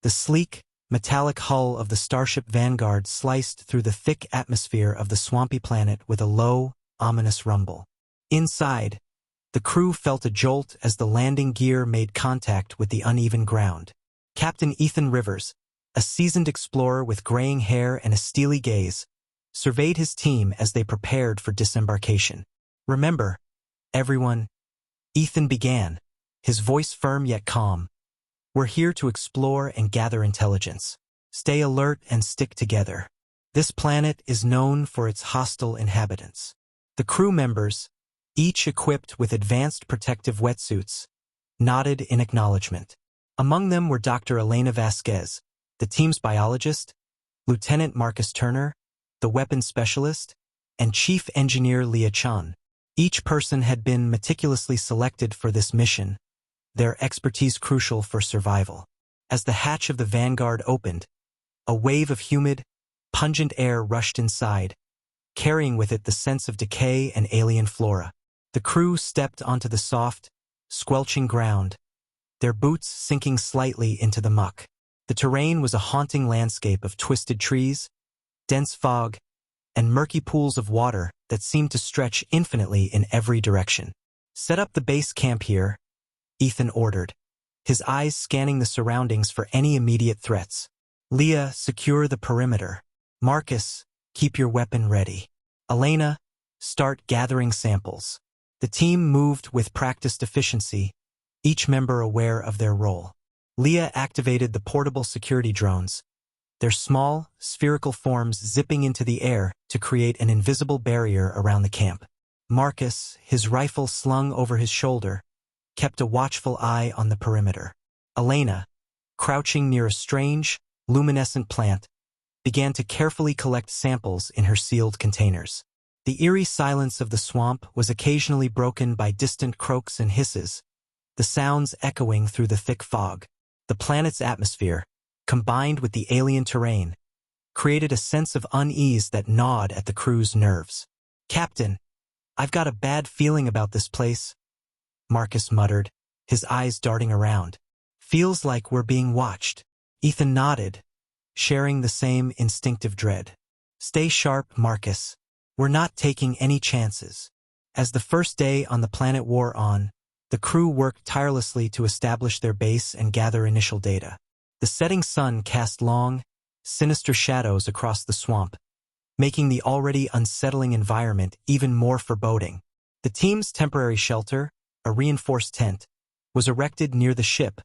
The sleek, metallic hull of the starship Vanguard sliced through the thick atmosphere of the swampy planet with a low, ominous rumble. Inside, the crew felt a jolt as the landing gear made contact with the uneven ground. Captain Ethan Rivers, a seasoned explorer with graying hair and a steely gaze, surveyed his team as they prepared for disembarkation. "Remember, everyone," Ethan began, his voice firm yet calm. "We're here to explore and gather intelligence. Stay alert and stick together. This planet is known for its hostile inhabitants." The crew members, each equipped with advanced protective wetsuits, nodded in acknowledgement. Among them were Dr. Elena Vasquez, the team's biologist, Lieutenant Marcus Turner, the weapons specialist, and Chief Engineer Leah Chun. Each person had been meticulously selected for this mission, their expertise crucial for survival. As the hatch of the Vanguard opened, a wave of humid, pungent air rushed inside, carrying with it the sense of decay and alien flora. The crew stepped onto the soft, squelching ground, their boots sinking slightly into the muck. The terrain was a haunting landscape of twisted trees, dense fog, and murky pools of water that seemed to stretch infinitely in every direction. "Set up the base camp here," Ethan ordered, his eyes scanning the surroundings for any immediate threats. "Leah, secure the perimeter. Marcus, keep your weapon ready. Elena, start gathering samples." The team moved with practiced efficiency, each member aware of their role. Leah activated the portable security drones, their small, spherical forms zipping into the air to create an invisible barrier around the camp. Marcus, his rifle slung over his shoulder, kept a watchful eye on the perimeter. Elena, crouching near a strange, luminescent plant, began to carefully collect samples in her sealed containers. The eerie silence of the swamp was occasionally broken by distant croaks and hisses, the sounds echoing through the thick fog. The planet's atmosphere, combined with the alien terrain, created a sense of unease that gnawed at the crew's nerves. "Captain, I've got a bad feeling about this place," Marcus muttered, his eyes darting around. "Feels like we're being watched." Ethan nodded, sharing the same instinctive dread. "Stay sharp, Marcus. We're not taking any chances." As the first day on the planet wore on, the crew worked tirelessly to establish their base and gather initial data. The setting sun cast long, sinister shadows across the swamp, making the already unsettling environment even more foreboding. The team's temporary shelter, a reinforced tent, was erected near the ship,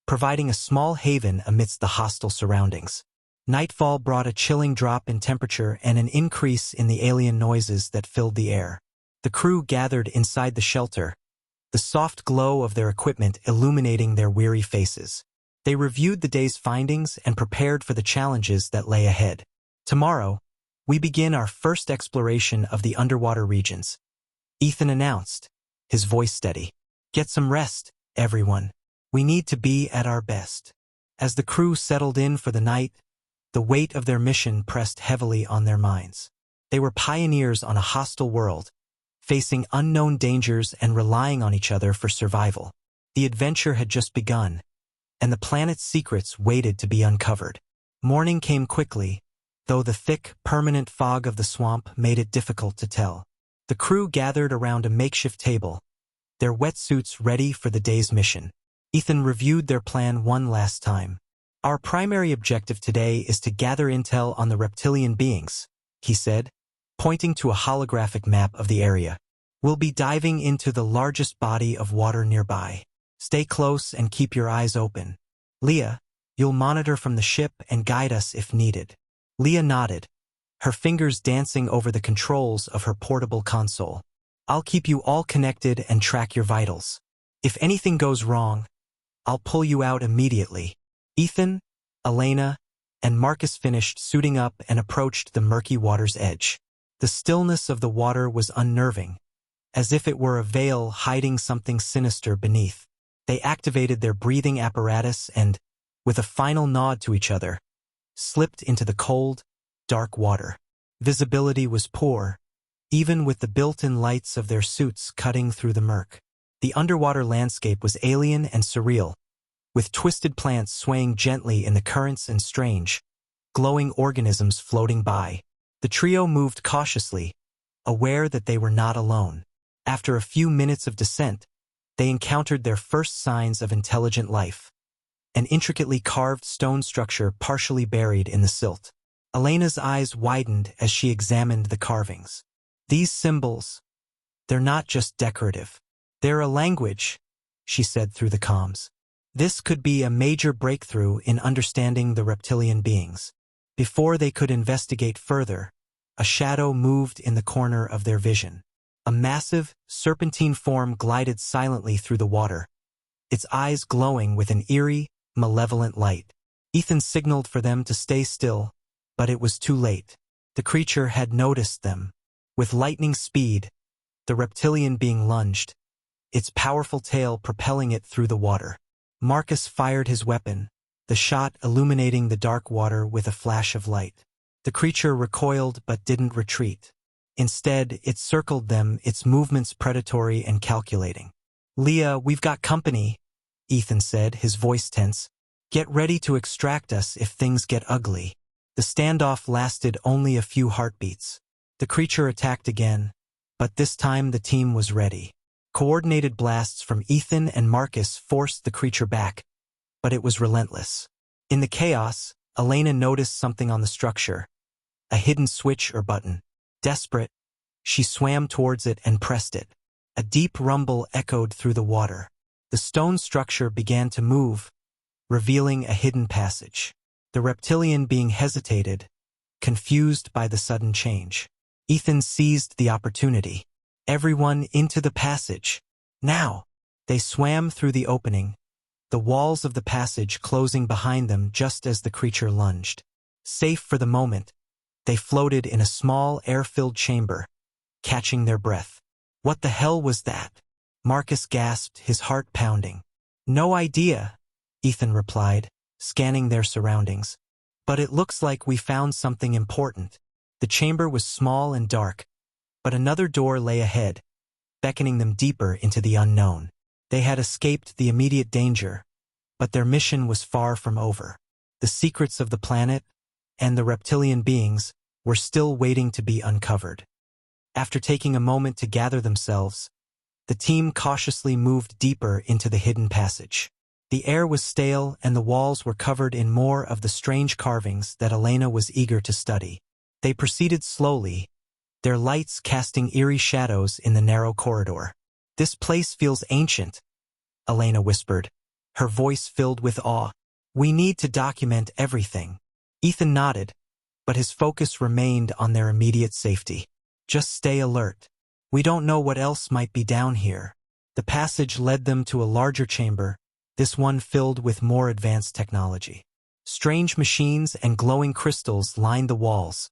providing a small haven amidst the hostile surroundings. Nightfall brought a chilling drop in temperature and an increase in the alien noises that filled the air. The crew gathered inside the shelter, the soft glow of their equipment illuminating their weary faces. They reviewed the day's findings and prepared for the challenges that lay ahead. "Tomorrow, we begin our first exploration of the underwater regions," Ethan announced, his voice steady. "Get some rest, everyone. We need to be at our best." As the crew settled in for the night, the weight of their mission pressed heavily on their minds. They were pioneers on a hostile world, facing unknown dangers and relying on each other for survival. The adventure had just begun, and the planet's secrets waited to be uncovered. Morning came quickly, though the thick, permanent fog of the swamp made it difficult to tell. The crew gathered around a makeshift table, their wetsuits ready for the day's mission. Ethan reviewed their plan one last time. "Our primary objective today is to gather intel on the reptilian beings," he said, pointing to a holographic map of the area. "We'll be diving into the largest body of water nearby. Stay close and keep your eyes open. Leah, you'll monitor from the ship and guide us if needed." Leah nodded, her fingers dancing over the controls of her portable console. "I'll keep you all connected and track your vitals. If anything goes wrong, I'll pull you out immediately." Ethan, Elena, and Marcus finished suiting up and approached the murky water's edge. The stillness of the water was unnerving, as if it were a veil hiding something sinister beneath. They activated their breathing apparatus and, with a final nod to each other, slipped into the cold, dark water. Visibility was poor, even with the built-in lights of their suits cutting through the murk. The underwater landscape was alien and surreal, with twisted plants swaying gently in the currents and strange, glowing organisms floating by. The trio moved cautiously, aware that they were not alone. After a few minutes of descent, they encountered their first signs of intelligent life. An intricately carved stone structure partially buried in the silt. Elena's eyes widened as she examined the carvings. These symbols, they're not just decorative. They're a language, she said through the comms. This could be a major breakthrough in understanding the reptilian beings. Before they could investigate further, a shadow moved in the corner of their vision. A massive, serpentine form glided silently through the water, its eyes glowing with an eerie, malevolent light. Ethan signaled for them to stay still, but it was too late. The creature had noticed them. With lightning speed, the reptilian being lunged, its powerful tail propelling it through the water. Marcus fired his weapon, the shot illuminating the dark water with a flash of light. The creature recoiled but didn't retreat. Instead, it circled them, its movements predatory and calculating. "Leah, we've got company," Ethan said, his voice tense. "Get ready to extract us if things get ugly." The standoff lasted only a few heartbeats. The creature attacked again, but this time the team was ready. Coordinated blasts from Ethan and Marcus forced the creature back, but it was relentless. In the chaos, Elena noticed something on the structure, a hidden switch or button. Desperate, she swam towards it and pressed it. A deep rumble echoed through the water. The stone structure began to move, revealing a hidden passage. The reptilian being hesitated, confused by the sudden change. Ethan seized the opportunity. "Everyone into the passage. Now!" They swam through the opening, the walls of the passage closing behind them just as the creature lunged. Safe for the moment, they floated in a small air-filled chamber, catching their breath. "What the hell was that?" Marcus gasped, his heart pounding. "No idea," Ethan replied, scanning their surroundings. "But it looks like we found something important." The chamber was small and dark, but another door lay ahead, beckoning them deeper into the unknown. They had escaped the immediate danger, but their mission was far from over. The secrets of the planet and the reptilian beings were still waiting to be uncovered. After taking a moment to gather themselves, the team cautiously moved deeper into the hidden passage. The air was stale and the walls were covered in more of the strange carvings that Elena was eager to study. They proceeded slowly, their lights casting eerie shadows in the narrow corridor. "This place feels ancient," Elena whispered, her voice filled with awe. "We need to document everything." Ethan nodded, but his focus remained on their immediate safety. "Just stay alert. We don't know what else might be down here." The passage led them to a larger chamber, this one filled with more advanced technology. Strange machines and glowing crystals lined the walls,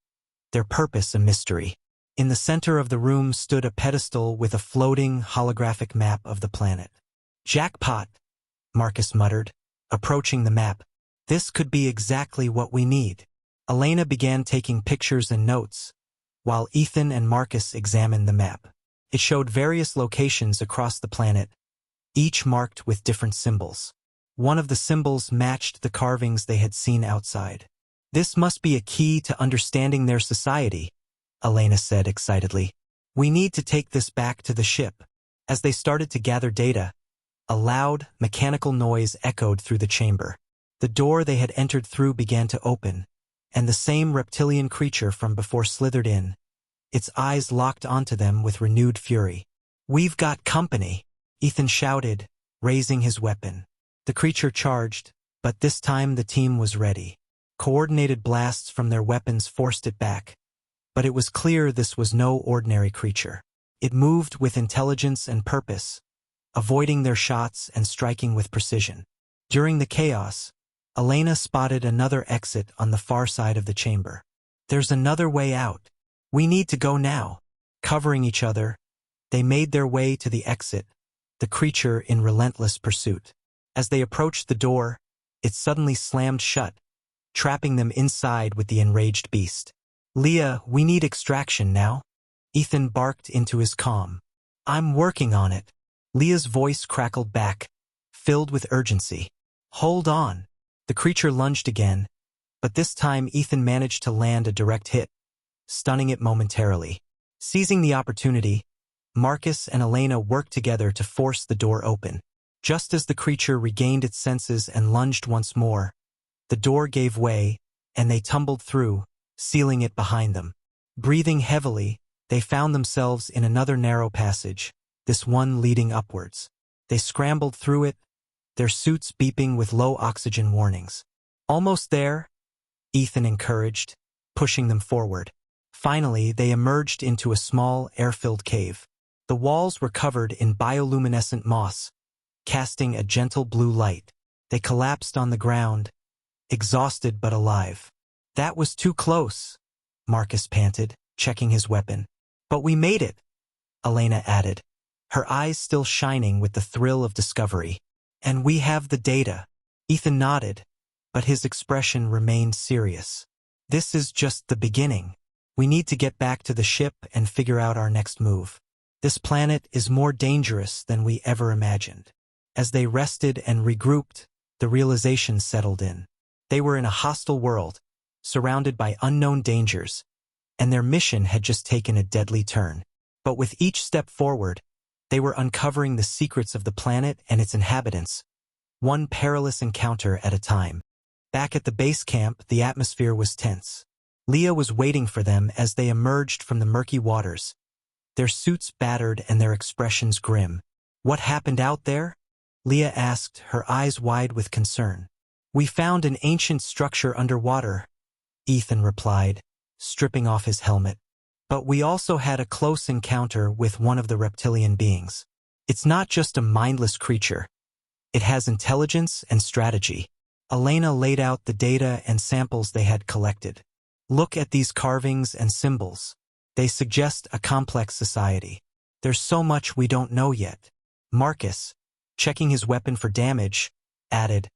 their purpose a mystery. In the center of the room stood a pedestal with a floating holographic map of the planet. "Jackpot," Marcus muttered, approaching the map. "This could be exactly what we need." Elena began taking pictures and notes, while Ethan and Marcus examined the map. It showed various locations across the planet, each marked with different symbols. One of the symbols matched the carvings they had seen outside. "This must be a key to understanding their society," Elena said excitedly. "We need to take this back to the ship." As they started to gather data, a loud, mechanical noise echoed through the chamber. The door they had entered through began to open, and the same reptilian creature from before slithered in, its eyes locked onto them with renewed fury. "We've got company," Ethan shouted, raising his weapon. The creature charged, but this time the team was ready. Coordinated blasts from their weapons forced it back, but it was clear this was no ordinary creature. It moved with intelligence and purpose, avoiding their shots and striking with precision. During the chaos, Elena spotted another exit on the far side of the chamber. "There's another way out. We need to go now." Covering each other, they made their way to the exit, the creature in relentless pursuit. As they approached the door, it suddenly slammed shut, trapping them inside with the enraged beast. "Leah, we need extraction now," Ethan barked into his comm. "I'm working on it." Leah's voice crackled back, filled with urgency. Hold on. The creature lunged again, but this time Ethan managed to land a direct hit, stunning it momentarily. Seizing the opportunity, Marcus and Elena worked together to force the door open. Just as the creature regained its senses and lunged once more, the door gave way, and they tumbled through, sealing it behind them. Breathing heavily, they found themselves in another narrow passage, this one leading upwards. They scrambled through it, their suits beeping with low oxygen warnings. Almost there, Ethan encouraged, pushing them forward. Finally, they emerged into a small, air-filled cave. The walls were covered in bioluminescent moss, casting a gentle blue light. They collapsed on the ground, exhausted but alive. That was too close, Marcus panted, checking his weapon. But we made it, Elena added, her eyes still shining with the thrill of discovery. And we have the data. Ethan nodded, but his expression remained serious. This is just the beginning. We need to get back to the ship and figure out our next move. This planet is more dangerous than we ever imagined. As they rested and regrouped, the realization settled in. They were in a hostile world, surrounded by unknown dangers, and their mission had just taken a deadly turn. But with each step forward, they were uncovering the secrets of the planet and its inhabitants, one perilous encounter at a time. Back at the base camp, the atmosphere was tense. Leah was waiting for them as they emerged from the murky waters, their suits battered and their expressions grim. What happened out there? Leah asked, her eyes wide with concern. We found an ancient structure underwater, Ethan replied, stripping off his helmet. But we also had a close encounter with one of the reptilian beings. It's not just a mindless creature. It has intelligence and strategy. Elena laid out the data and samples they had collected. Look at these carvings and symbols. They suggest a complex society. There's so much we don't know yet. Marcus, checking his weapon for damage, added,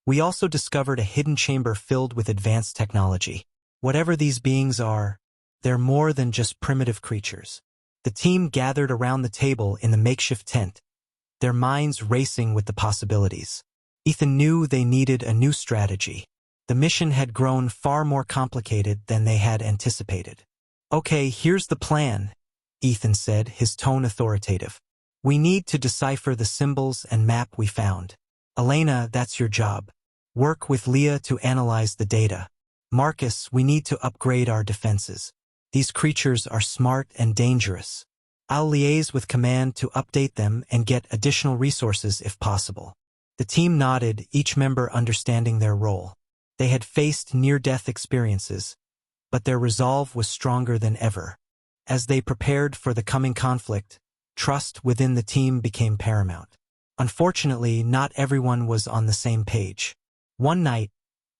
we also discovered a hidden chamber filled with advanced technology. Whatever these beings are, they're more than just primitive creatures. The team gathered around the table in the makeshift tent, their minds racing with the possibilities. Ethan knew they needed a new strategy. The mission had grown far more complicated than they had anticipated. Okay, here's the plan, Ethan said, his tone authoritative. We need to decipher the symbols and map we found. Elena, that's your job. Work with Leah to analyze the data. Marcus, we need to upgrade our defenses. These creatures are smart and dangerous. I'll liaise with command to update them and get additional resources if possible. The team nodded, each member understanding their role. They had faced near-death experiences, but their resolve was stronger than ever. As they prepared for the coming conflict, trust within the team became paramount. Unfortunately, not everyone was on the same page. One night,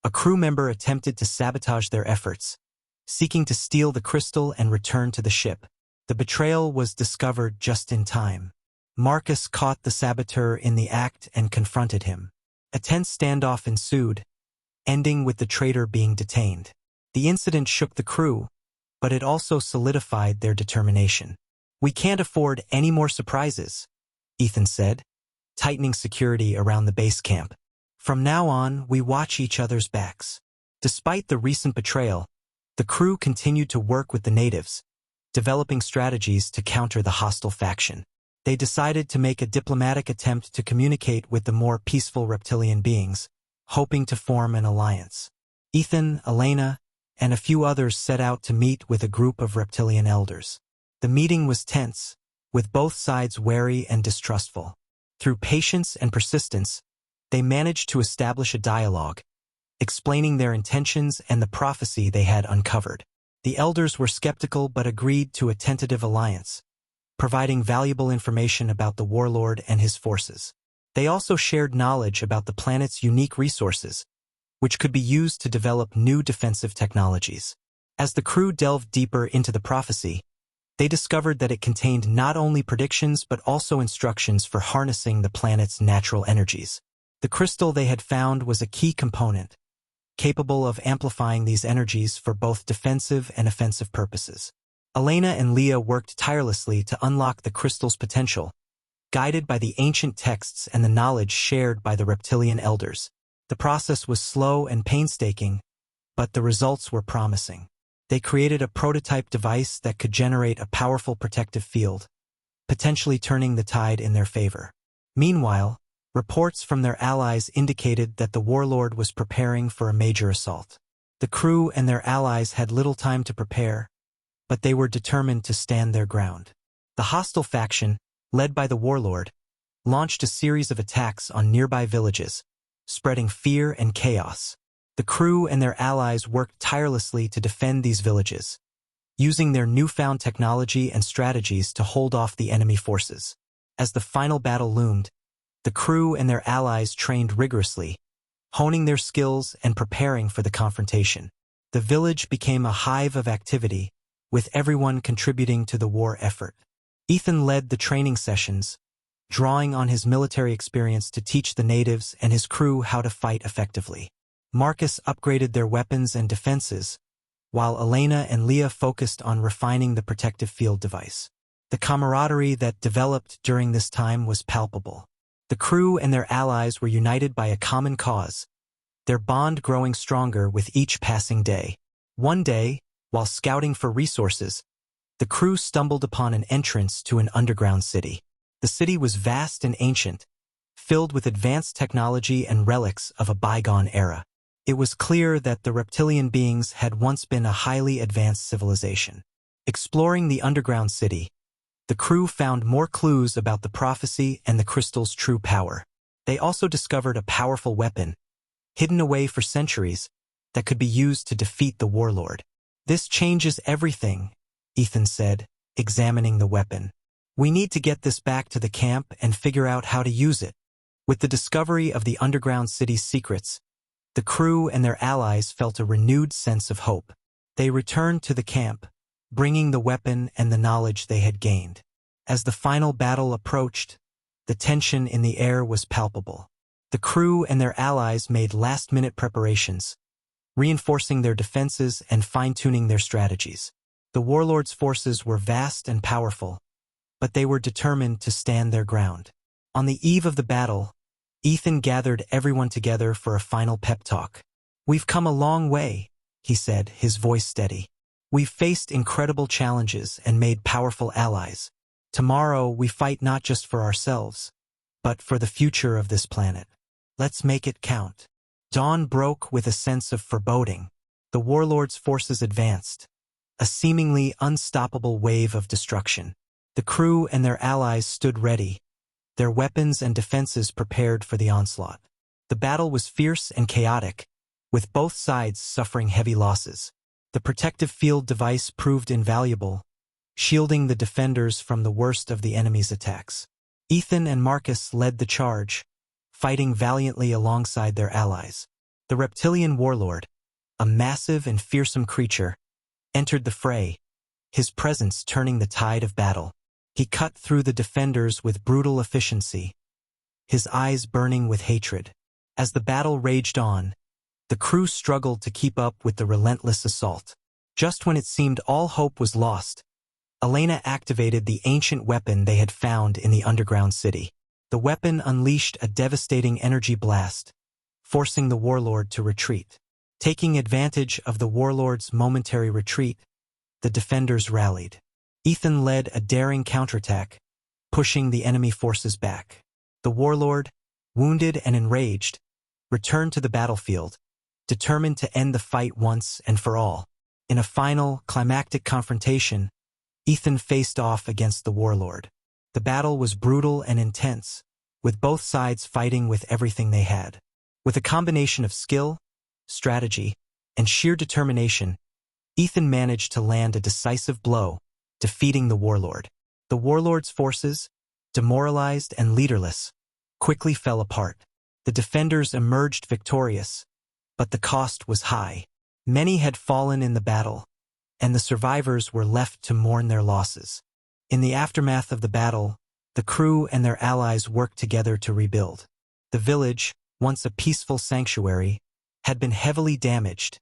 a crew member attempted to sabotage their efforts, seeking to steal the crystal and return to the ship. The betrayal was discovered just in time. Marcus caught the saboteur in the act and confronted him. A tense standoff ensued, ending with the traitor being detained. The incident shook the crew, but it also solidified their determination. We can't afford any more surprises, Ethan said, tightening security around the base camp. From now on, we watch each other's backs. Despite the recent betrayal, the crew continued to work with the natives, developing strategies to counter the hostile faction. They decided to make a diplomatic attempt to communicate with the more peaceful reptilian beings, hoping to form an alliance. Ethan, Elena, and a few others set out to meet with a group of reptilian elders. The meeting was tense, with both sides wary and distrustful. Through patience and persistence, they managed to establish a dialogue, explaining their intentions and the prophecy they had uncovered. The elders were skeptical but agreed to a tentative alliance, providing valuable information about the warlord and his forces. They also shared knowledge about the planet's unique resources, which could be used to develop new defensive technologies. As the crew delved deeper into the prophecy, they discovered that it contained not only predictions but also instructions for harnessing the planet's natural energies. The crystal they had found was a key component, capable of amplifying these energies for both defensive and offensive purposes. Elena and Leah worked tirelessly to unlock the crystal's potential, guided by the ancient texts and the knowledge shared by the reptilian elders. The process was slow and painstaking, but the results were promising. They created a prototype device that could generate a powerful protective field, potentially turning the tide in their favor. Meanwhile, reports from their allies indicated that the warlord was preparing for a major assault. The crew and their allies had little time to prepare, but they were determined to stand their ground. The hostile faction, led by the warlord, launched a series of attacks on nearby villages, spreading fear and chaos. The crew and their allies worked tirelessly to defend these villages, using their newfound technology and strategies to hold off the enemy forces. As the final battle loomed, the crew and their allies trained rigorously, honing their skills and preparing for the confrontation. The village became a hive of activity, with everyone contributing to the war effort. Ethan led the training sessions, drawing on his military experience to teach the natives and his crew how to fight effectively. Marcus upgraded their weapons and defenses, while Elena and Leah focused on refining the protective field device. The camaraderie that developed during this time was palpable. The crew and their allies were united by a common cause, their bond growing stronger with each passing day. One day, while scouting for resources, the crew stumbled upon an entrance to an underground city. The city was vast and ancient, filled with advanced technology and relics of a bygone era. It was clear that the reptilian beings had once been a highly advanced civilization. Exploring the underground city, the crew found more clues about the prophecy and the crystal's true power. They also discovered a powerful weapon, hidden away for centuries, that could be used to defeat the warlord. "This changes everything," Ethan said, examining the weapon. "We need to get this back to the camp and figure out how to use it." With the discovery of the underground city's secrets, the crew and their allies felt a renewed sense of hope. They returned to the camp, bringing the weapon and the knowledge they had gained. As the final battle approached, the tension in the air was palpable. The crew and their allies made last-minute preparations, reinforcing their defenses and fine-tuning their strategies. The warlord's forces were vast and powerful, but they were determined to stand their ground. On the eve of the battle, Ethan gathered everyone together for a final pep talk. "We've come a long way," he said, his voice steady. "We've faced incredible challenges and made powerful allies. Tomorrow we fight not just for ourselves, but for the future of this planet. Let's make it count." Dawn broke with a sense of foreboding. The warlord's forces advanced, a seemingly unstoppable wave of destruction. The crew and their allies stood ready, their weapons and defenses prepared for the onslaught. The battle was fierce and chaotic, with both sides suffering heavy losses. The protective field device proved invaluable, shielding the defenders from the worst of the enemy's attacks. Ethan and Marcus led the charge, fighting valiantly alongside their allies. The reptilian warlord, a massive and fearsome creature, entered the fray, his presence turning the tide of battle. He cut through the defenders with brutal efficiency, his eyes burning with hatred. As the battle raged on, the crew struggled to keep up with the relentless assault. Just when it seemed all hope was lost, Elena activated the ancient weapon they had found in the underground city. The weapon unleashed a devastating energy blast, forcing the warlord to retreat. Taking advantage of the warlord's momentary retreat, the defenders rallied. Ethan led a daring counterattack, pushing the enemy forces back. The warlord, wounded and enraged, returned to the battlefield, determined to end the fight once and for all. In a final, climactic confrontation, Ethan faced off against the warlord. The battle was brutal and intense, with both sides fighting with everything they had. With a combination of skill, strategy, and sheer determination, Ethan managed to land a decisive blow, defeating the warlord. The warlord's forces, demoralized and leaderless, quickly fell apart. The defenders emerged victorious, but the cost was high. Many had fallen in the battle, and the survivors were left to mourn their losses. In the aftermath of the battle, the crew and their allies worked together to rebuild. The village, once a peaceful sanctuary, had been heavily damaged,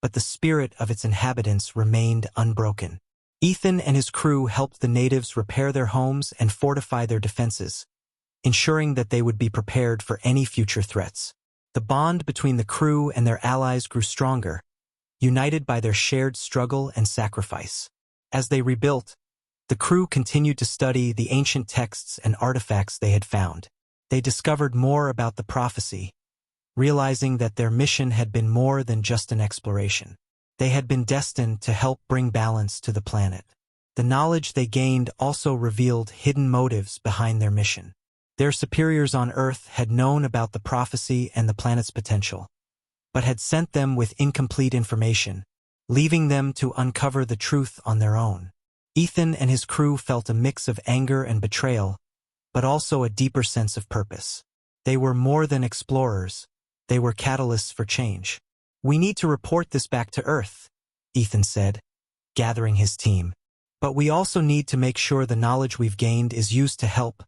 but the spirit of its inhabitants remained unbroken. Ethan and his crew helped the natives repair their homes and fortify their defenses, ensuring that they would be prepared for any future threats. The bond between the crew and their allies grew stronger, united by their shared struggle and sacrifice. As they rebuilt, the crew continued to study the ancient texts and artifacts they had found. They discovered more about the prophecy, realizing that their mission had been more than just an exploration. They had been destined to help bring balance to the planet. The knowledge they gained also revealed hidden motives behind their mission. Their superiors on Earth had known about the prophecy and the planet's potential, but had sent them with incomplete information, leaving them to uncover the truth on their own. Ethan and his crew felt a mix of anger and betrayal, but also a deeper sense of purpose. They were more than explorers, they were catalysts for change. "We need to report this back to Earth," Ethan said, gathering his team. "But we also need to make sure the knowledge we've gained is used to help,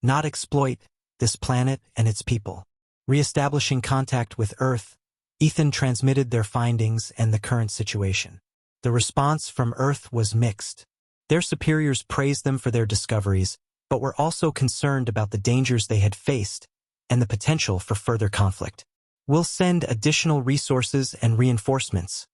not exploit, this planet and its people." Re-establishing contact with Earth, Ethan transmitted their findings and the current situation. The response from Earth was mixed. Their superiors praised them for their discoveries, but were also concerned about the dangers they had faced and the potential for further conflict. "We'll send additional resources and reinforcements,"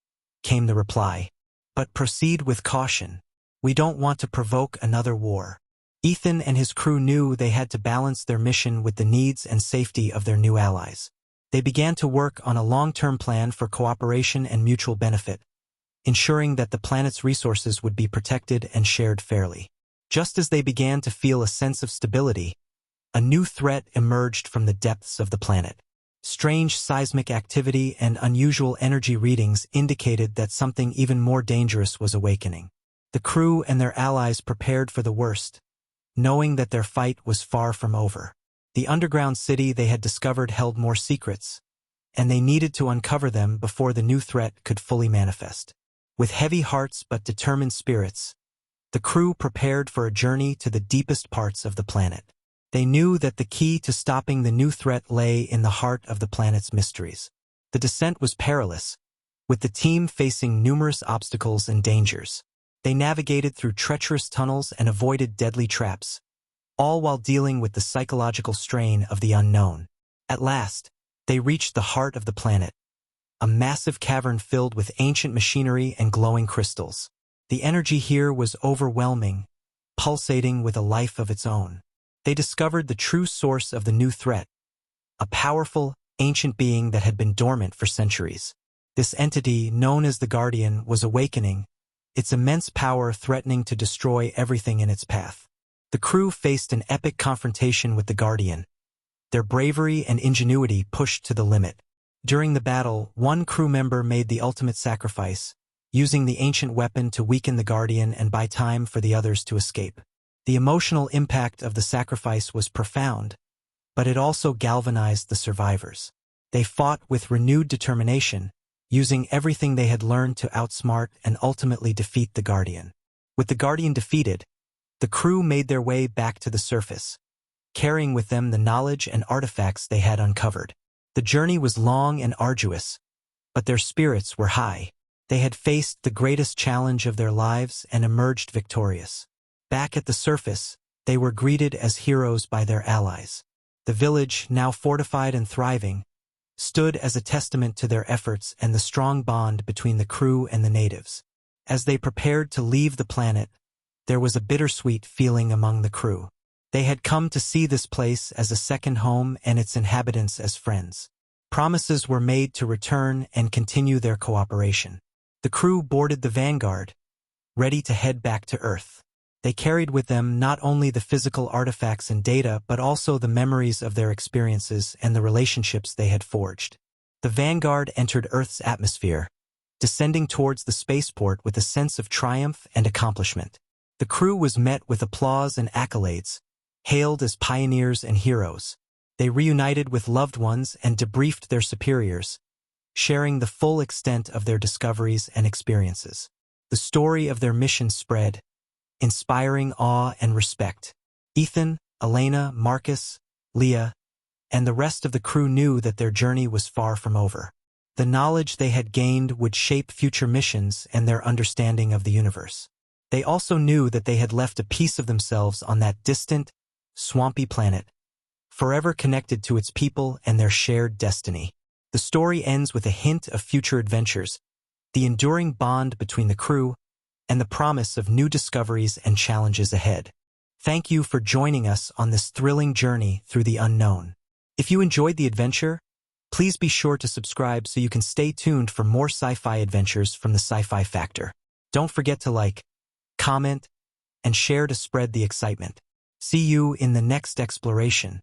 came the reply. "But proceed with caution. We don't want to provoke another war." Ethan and his crew knew they had to balance their mission with the needs and safety of their new allies. They began to work on a long-term plan for cooperation and mutual benefit, ensuring that the planet's resources would be protected and shared fairly. Just as they began to feel a sense of stability, a new threat emerged from the depths of the planet. Strange seismic activity and unusual energy readings indicated that something even more dangerous was awakening. The crew and their allies prepared for the worst, knowing that their fight was far from over. The underground city they had discovered held more secrets, and they needed to uncover them before the new threat could fully manifest. With heavy hearts but determined spirits, the crew prepared for a journey to the deepest parts of the planet. They knew that the key to stopping the new threat lay in the heart of the planet's mysteries. The descent was perilous, with the team facing numerous obstacles and dangers. They navigated through treacherous tunnels and avoided deadly traps, all while dealing with the psychological strain of the unknown. At last, they reached the heart of the planet, a massive cavern filled with ancient machinery and glowing crystals. The energy here was overwhelming, pulsating with a life of its own. They discovered the true source of the new threat, a powerful, ancient being that had been dormant for centuries. This entity, known as the Guardian, was awakening, its immense power threatening to destroy everything in its path. The crew faced an epic confrontation with the Guardian, their bravery and ingenuity pushed to the limit. During the battle, one crew member made the ultimate sacrifice, using the ancient weapon to weaken the Guardian and buy time for the others to escape. The emotional impact of the sacrifice was profound, but it also galvanized the survivors. They fought with renewed determination, using everything they had learned to outsmart and ultimately defeat the Guardian. With the Guardian defeated, the crew made their way back to the surface, carrying with them the knowledge and artifacts they had uncovered. The journey was long and arduous, but their spirits were high. They had faced the greatest challenge of their lives and emerged victorious. Back at the surface, they were greeted as heroes by their allies. The village, now fortified and thriving, stood as a testament to their efforts and the strong bond between the crew and the natives. As they prepared to leave the planet, there was a bittersweet feeling among the crew. They had come to see this place as a second home and its inhabitants as friends. Promises were made to return and continue their cooperation. The crew boarded the Vanguard, ready to head back to Earth. They carried with them not only the physical artifacts and data but also the memories of their experiences and the relationships they had forged. The Vanguard entered Earth's atmosphere, descending towards the spaceport with a sense of triumph and accomplishment. The crew was met with applause and accolades, hailed as pioneers and heroes. They reunited with loved ones and debriefed their superiors, sharing the full extent of their discoveries and experiences. The story of their mission spread, inspiring awe and respect. Ethan, Elena, Marcus, Leah, and the rest of the crew knew that their journey was far from over. The knowledge they had gained would shape future missions and their understanding of the universe. They also knew that they had left a piece of themselves on that distant, swampy planet, forever connected to its people and their shared destiny. The story ends with a hint of future adventures, the enduring bond between the crew, and the promise of new discoveries and challenges ahead. Thank you for joining us on this thrilling journey through the unknown. If you enjoyed the adventure, please be sure to subscribe so you can stay tuned for more sci-fi adventures from the Sci-Fi Factor. Don't forget to like, comment, and share to spread the excitement. See you in the next exploration.